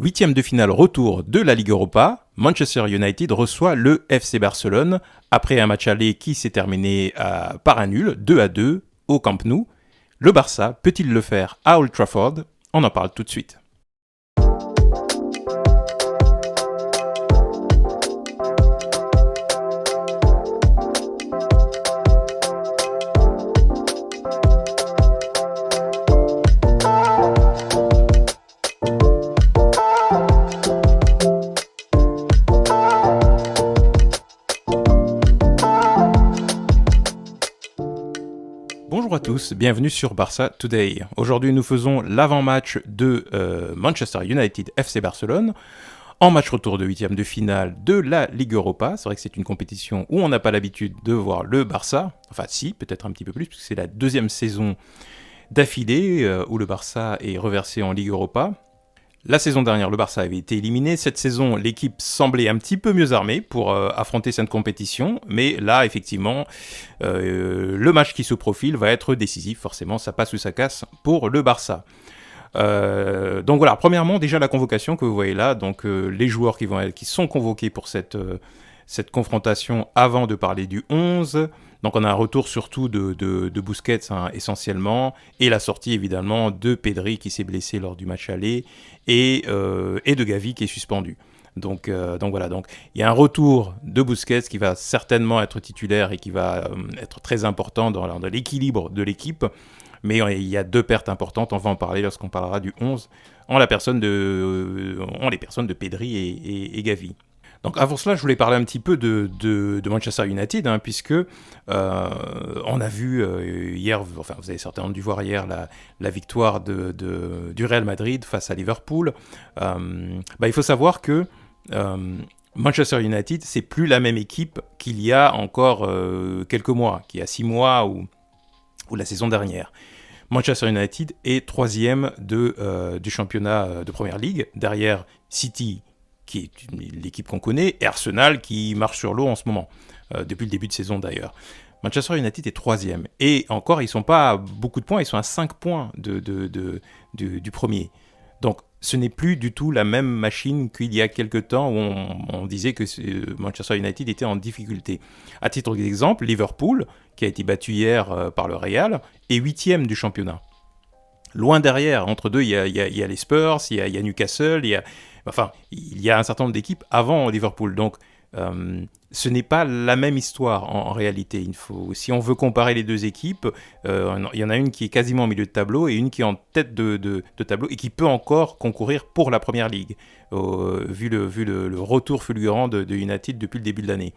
Huitième de finale retour de la Ligue Europa, Manchester United reçoit le FC Barcelone après un match aller qui s'est terminé par un nul, 2-2 au Camp Nou. Le Barça peut-il le faire à Old Trafford? On en parle tout de suite. Bonjour à tous, bienvenue sur Barça Today. Aujourd'hui, nous faisons l'avant-match de Manchester United FC Barcelone en match retour de huitième de finale de la Ligue Europa. C'est vrai que c'est une compétition où on n'a pas l'habitude de voir le Barça, enfin si, peut-être un petit peu plus, puisque c'est la deuxième saison d'affilée où le Barça est reversé en Ligue Europa. La saison dernière, le Barça avait été éliminé. Cette saison, l'équipe semblait un petit peu mieux armée pour affronter cette compétition. Mais là, effectivement, le match qui se profile va être décisif. Forcément, ça passe ou ça casse pour le Barça. Donc voilà, premièrement, déjà la convocation que vous voyez là. Donc les joueurs qui sont convoqués pour cette confrontation avant de parler du 11. Donc on a un retour surtout de Busquets essentiellement, et la sortie évidemment de Pedri qui s'est blessé lors du match aller, et de Gavi qui est suspendu. Donc voilà, donc il y a un retour de Busquets qui va certainement être titulaire et qui va être très important dans l'équilibre de l'équipe, mais il y a deux pertes importantes, on va en parler lorsqu'on parlera du 11, en les personnes de Pedri et Gavi. Donc avant cela, je voulais parler un petit peu de Manchester United, puisque on a vu hier, enfin vous avez certainement dû voir hier la victoire du Real Madrid face à Liverpool. Il faut savoir que Manchester United, c'est plus la même équipe qu'il y a encore quelques mois, qu'il y a 6 mois ou la saison dernière. Manchester United est 3e du championnat de Première Ligue, derrière City, qui est l'équipe qu'on connaît, et Arsenal qui marche sur l'eau en ce moment, depuis le début de saison d'ailleurs. Manchester United est 3e, et encore ils ne sont pas à beaucoup de points, ils sont à 5 points du premier. Donc ce n'est plus du tout la même machine qu'il y a quelques temps où on disait que Manchester United était en difficulté. À titre d'exemple, Liverpool, qui a été battu hier par le Real, est 8e du championnat. Loin derrière, entre deux, il y a les Spurs, il y a Newcastle, il y a un certain nombre d'équipes avant Liverpool. Donc, ce n'est pas la même histoire en réalité. Si on veut comparer les deux équipes, il y en a une qui est quasiment au milieu de tableau et une qui est en tête de tableau et qui peut encore concourir pour la Première Ligue, vu le retour fulgurant de United depuis le début de l'année.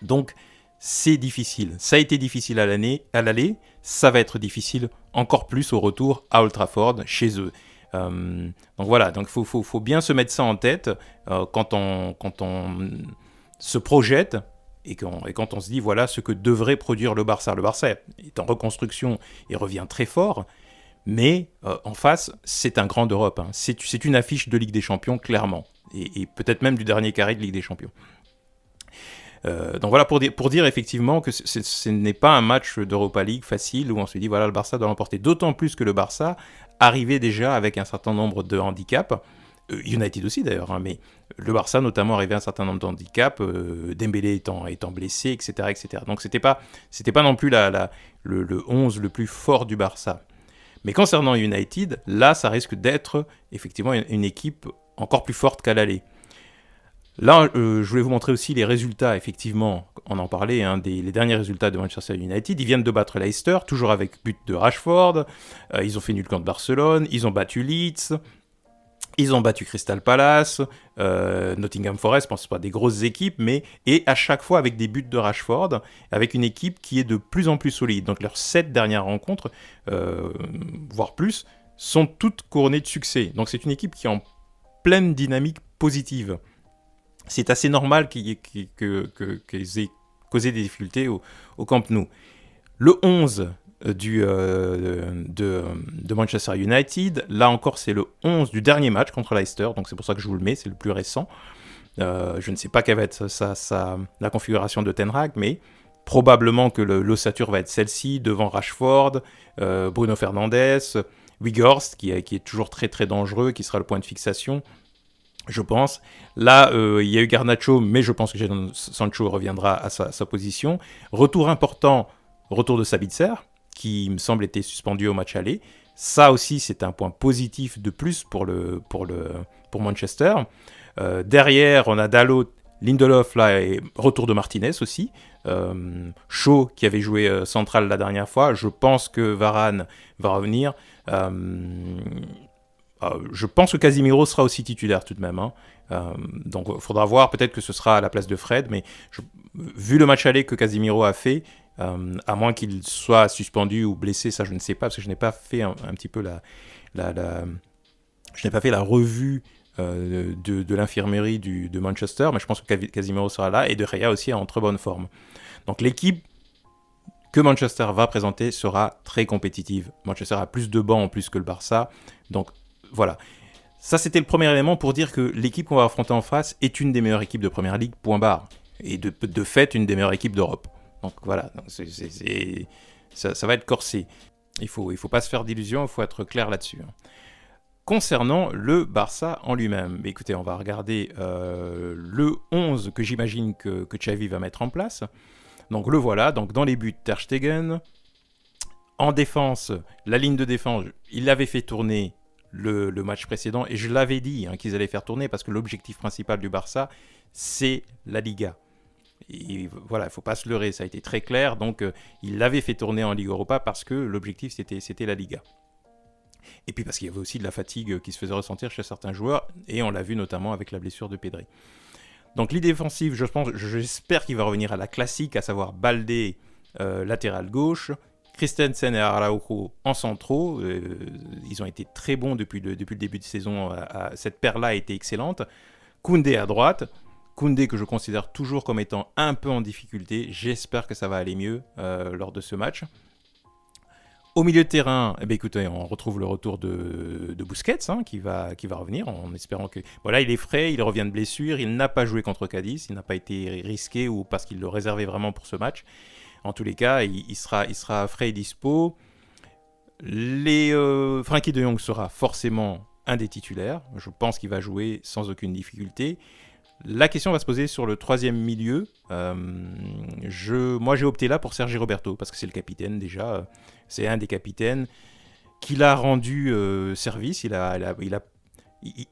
Donc, c'est difficile. Ça a été difficile à l'aller, ça va être difficile encore plus au retour à Old Trafford, chez eux. Donc voilà, donc faut bien se mettre ça en tête quand on se projette et quand on se dit voilà ce que devrait produire le Barça. Le Barça est en reconstruction et revient très fort, mais en face, c'est un grand d'Europe. C'est une affiche de Ligue des Champions, clairement, et peut-être même du dernier carré de Ligue des Champions. Donc voilà, pour dire effectivement que ce n'est pas un match d'Europa League facile où on se dit voilà le Barça doit l'emporter, d'autant plus que le Barça arrivait déjà avec un certain nombre de handicaps, United aussi d'ailleurs, mais le Barça notamment arrivait à un certain nombre de handicaps, Dembélé étant blessé, etc., etc. Donc c'était pas non plus le 11 le plus fort du Barça. Mais concernant United, là ça risque d'être effectivement une équipe encore plus forte qu'à l'aller. Là, je voulais vous montrer aussi les résultats, effectivement, on en parlait, les derniers résultats de Manchester United. Ils viennent de battre Leicester, toujours avec but de Rashford. Ils ont fait nul contre Barcelone, ils ont battu Leeds, ils ont battu Crystal Palace, Nottingham Forest, je pense que ce pas des grosses équipes, et à chaque fois avec des buts de Rashford, avec une équipe qui est de plus en plus solide. Donc leurs 7 dernières rencontres, voire plus, sont toutes couronnées de succès. Donc c'est une équipe qui est en pleine dynamique positive. C'est assez normal qu'ils aient causé des difficultés au Camp Nou. Le 11 de Manchester United, là encore c'est le 11 du dernier match contre Leicester, donc c'est pour ça que je vous le mets, c'est le plus récent. Je ne sais pas quelle va être la configuration de Ten Hag, mais probablement que l'ossature va être celle-ci, devant Rashford, Bruno Fernandes, Weghorst, qui est toujours très très dangereux, qui sera le point de fixation. je pense. Là, il y a eu Garnacho, mais je pense que Jadon Sancho reviendra à sa position. Retour important, retour de Sabitzer, qui me semble était suspendu au match aller. Ça aussi, c'est un point positif de plus pour Manchester. Derrière, on a Dalot, Lindelof, là, et retour de Martinez aussi. Shaw, qui avait joué central la dernière fois. Je pense que Varane va revenir. Je pense que Casemiro sera aussi titulaire tout de même. Hein. Donc il faudra voir, peut-être que ce sera à la place de Fred, mais vu le match aller que Casemiro a fait, à moins qu'il soit suspendu ou blessé, ça je ne sais pas, parce que je n'ai pas fait un petit peu je n'ai pas fait la revue de l'infirmerie de Manchester, mais je pense que Casemiro sera là, et De Gea aussi est en très bonne forme. Donc l'équipe que Manchester va présenter sera très compétitive. Manchester a plus de bancs en plus que le Barça, donc voilà. Ça, c'était le premier élément pour dire que l'équipe qu'on va affronter en face est une des meilleures équipes de Première Ligue, point barre. Et de fait, une des meilleures équipes d'Europe. Donc voilà, donc ça va être corsé. Il faut pas se faire d'illusions, il faut être clair là-dessus. Concernant le Barça en lui-même, écoutez, on va regarder le 11 que j'imagine que Xavi va mettre en place. Donc le voilà, donc dans les buts, Ter Stegen. En défense, la ligne de défense, il l'avait fait tourner le match précédent, et je l'avais dit qu'ils allaient faire tourner, parce que l'objectif principal du Barça, c'est la Liga. Et voilà, il ne faut pas se leurrer, ça a été très clair, donc il l'avait fait tourner en Ligue Europa parce que l'objectif c'était la Liga. Et puis parce qu'il y avait aussi de la fatigue qui se faisait ressentir chez certains joueurs, et on l'a vu notamment avec la blessure de Pedri. Donc l'idée défensive, j'espère qu'il va revenir à la classique, à savoir Baldé latéral gauche, Christensen et Araujo en centraux. Ils ont été très bons depuis le début de saison. Cette paire-là a été excellente. Koundé à droite. Koundé que je considère toujours comme étant un peu en difficulté. J'espère que ça va aller mieux lors de ce match. Au milieu de terrain, écoutez, on retrouve le retour de Busquets qui va revenir en espérant que... Voilà, il est frais, il revient de blessure, il n'a pas joué contre Cadiz, il n'a pas été risqué ou parce qu'il le réservait vraiment pour ce match. En tous les cas, il sera frais et dispo. Frenkie de Jong sera forcément un des titulaires. Je pense qu'il va jouer sans aucune difficulté. La question va se poser sur le troisième milieu. Moi, j'ai opté là pour Sergi Roberto, parce que c'est le capitaine déjà. C'est un des capitaines qui l'a rendu service. Il a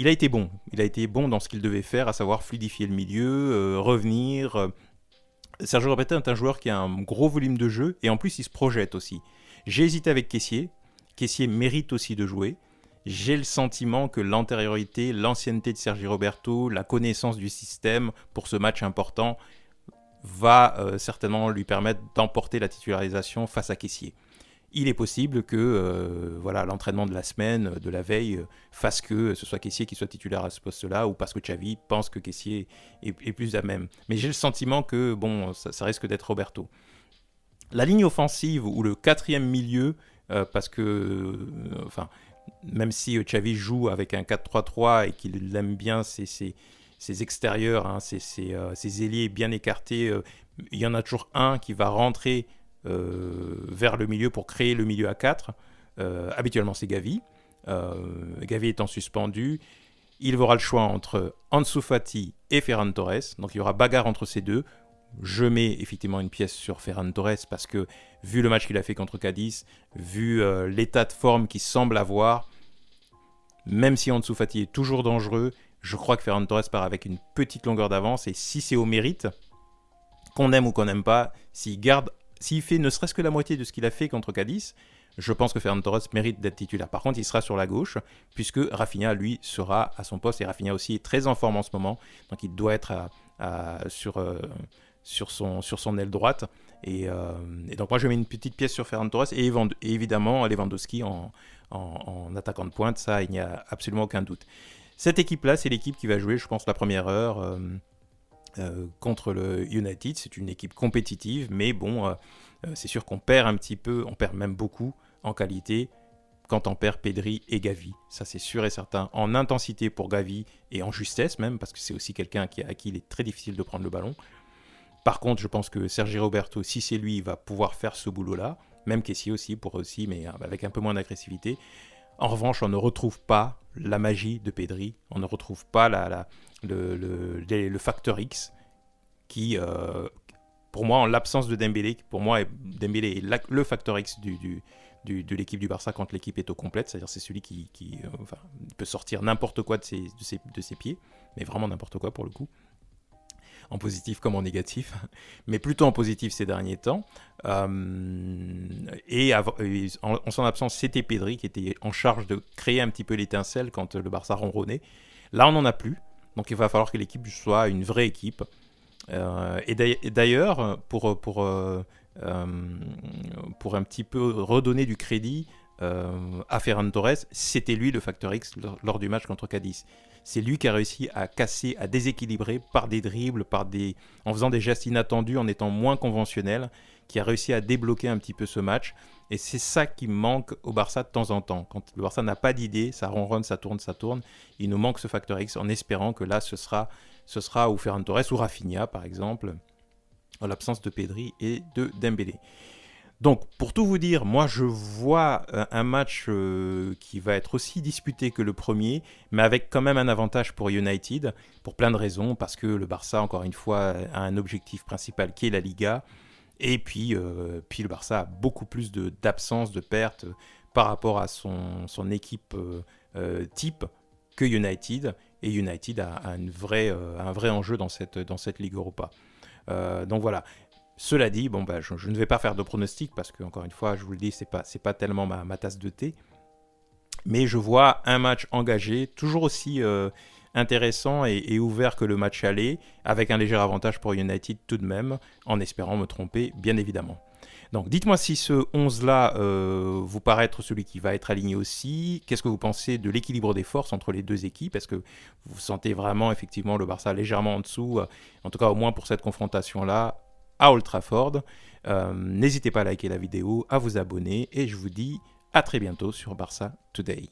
été bon. Il a été bon dans ce qu'il devait faire, à savoir fluidifier le milieu, revenir... Sergio Roberto est un joueur qui a un gros volume de jeu, et en plus il se projette aussi. J'ai hésité avec Kessié. Kessié mérite aussi de jouer. J'ai le sentiment que l'antériorité, l'ancienneté de Sergi Roberto, la connaissance du système pour ce match important va certainement lui permettre d'emporter la titularisation face à Kessié. Il est possible que l'entraînement de la semaine, de la veille, fasse que ce soit Kessié qui soit titulaire à ce poste-là, ou parce que Xavi pense que Kessié est plus à même. Mais j'ai le sentiment que ça risque d'être Roberto. La ligne offensive ou le quatrième milieu, parce que même si Xavi joue avec un 4-3-3 et qu'il aime bien ses extérieurs, ses ailiers bien écartés, il y en a toujours un qui va rentrer vers le milieu pour créer le milieu à 4. Habituellement, c'est Gavi. Gavi étant suspendu, il aura le choix entre Ansu Fati et Ferran Torres. Donc il y aura bagarre entre ces deux. Je mets effectivement une pièce sur Ferran Torres parce que, vu le match qu'il a fait contre Cadiz, vu l'état de forme qu'il semble avoir, même si Ansu Fati est toujours dangereux, je crois que Ferran Torres part avec une petite longueur d'avance. Et si c'est au mérite, qu'on aime ou qu'on n'aime pas, s'il fait ne serait-ce que la moitié de ce qu'il a fait contre Cadiz, je pense que Ferran Torres mérite d'être titulaire. Par contre, il sera sur la gauche, puisque Rafinha, lui, sera à son poste. Et Rafinha aussi est très en forme en ce moment. Donc il doit être sur son aile droite. Et donc moi, je mets une petite pièce sur Ferran Torres. Et évidemment, Lewandowski en attaquant de pointe. Ça, il n'y a absolument aucun doute. Cette équipe-là, c'est l'équipe qui va jouer, je pense, la première heure... contre le United. C'est une équipe compétitive, mais c'est sûr qu'on perd un petit peu, on perd même beaucoup en qualité quand on perd Pedri et Gavi. Ça, c'est sûr et certain. En intensité pour Gavi et en justesse même, parce que c'est aussi quelqu'un à qui il est très difficile de prendre le ballon. Par contre, je pense que Sergi Roberto, si c'est lui, il va pouvoir faire ce boulot-là. Même Kessié aussi, mais avec un peu moins d'agressivité. En revanche, on ne retrouve pas la magie de Pedri, on ne retrouve pas le facteur X qui, pour moi, en l'absence de Dembélé, pour moi, Dembélé est le facteur X de l'équipe du Barça quand l'équipe est au complète, c'est-à-dire c'est celui qui peut sortir n'importe quoi de ses pieds, mais vraiment n'importe quoi pour le coup, en positif comme en négatif, mais plutôt en positif ces derniers temps. Et en son absence, c'était Pedri qui était en charge de créer un petit peu l'étincelle quand le Barça ronronnait. Là, on n'en a plus, donc il va falloir que l'équipe soit une vraie équipe. Et d'ailleurs, pour un petit peu redonner du crédit à Ferran Torres, c'était lui le facteur X lors du match contre Cadiz. C'est lui qui a réussi à casser, à déséquilibrer par des dribbles, en faisant des gestes inattendus, en étant moins conventionnel, qui a réussi à débloquer un petit peu ce match. Et c'est ça qui manque au Barça de temps en temps. Quand le Barça n'a pas d'idée, ça ronronne, ça tourne, il nous manque ce facteur X en espérant que là, ce sera ou Ferran Torres ou Rafinha, par exemple, en l'absence de Pedri et de Dembélé. Donc, pour tout vous dire, moi je vois un match qui va être aussi disputé que le premier, mais avec quand même un avantage pour United, pour plein de raisons, parce que le Barça, encore une fois, a un objectif principal qui est la Liga, et puis le Barça a beaucoup plus d'absence, de pertes par rapport à son équipe type que United, et United a un vrai enjeu dans cette Ligue Europa. Donc voilà. Cela dit, je ne vais pas faire de pronostic parce que, encore une fois, je vous le dis, c'est pas tellement ma tasse de thé. Mais je vois un match engagé, toujours aussi intéressant et ouvert que le match aller, avec un léger avantage pour United tout de même, en espérant me tromper, bien évidemment. Donc dites-moi si ce 11-là vous paraît être celui qui va être aligné aussi. Qu'est-ce que vous pensez de l'équilibre des forces entre les deux équipes? Est-ce que vous sentez vraiment effectivement le Barça légèrement en dessous, en tout cas au moins pour cette confrontation-là, à Old Trafford. N'hésitez pas à liker la vidéo, à vous abonner et je vous dis à très bientôt sur Barça Today.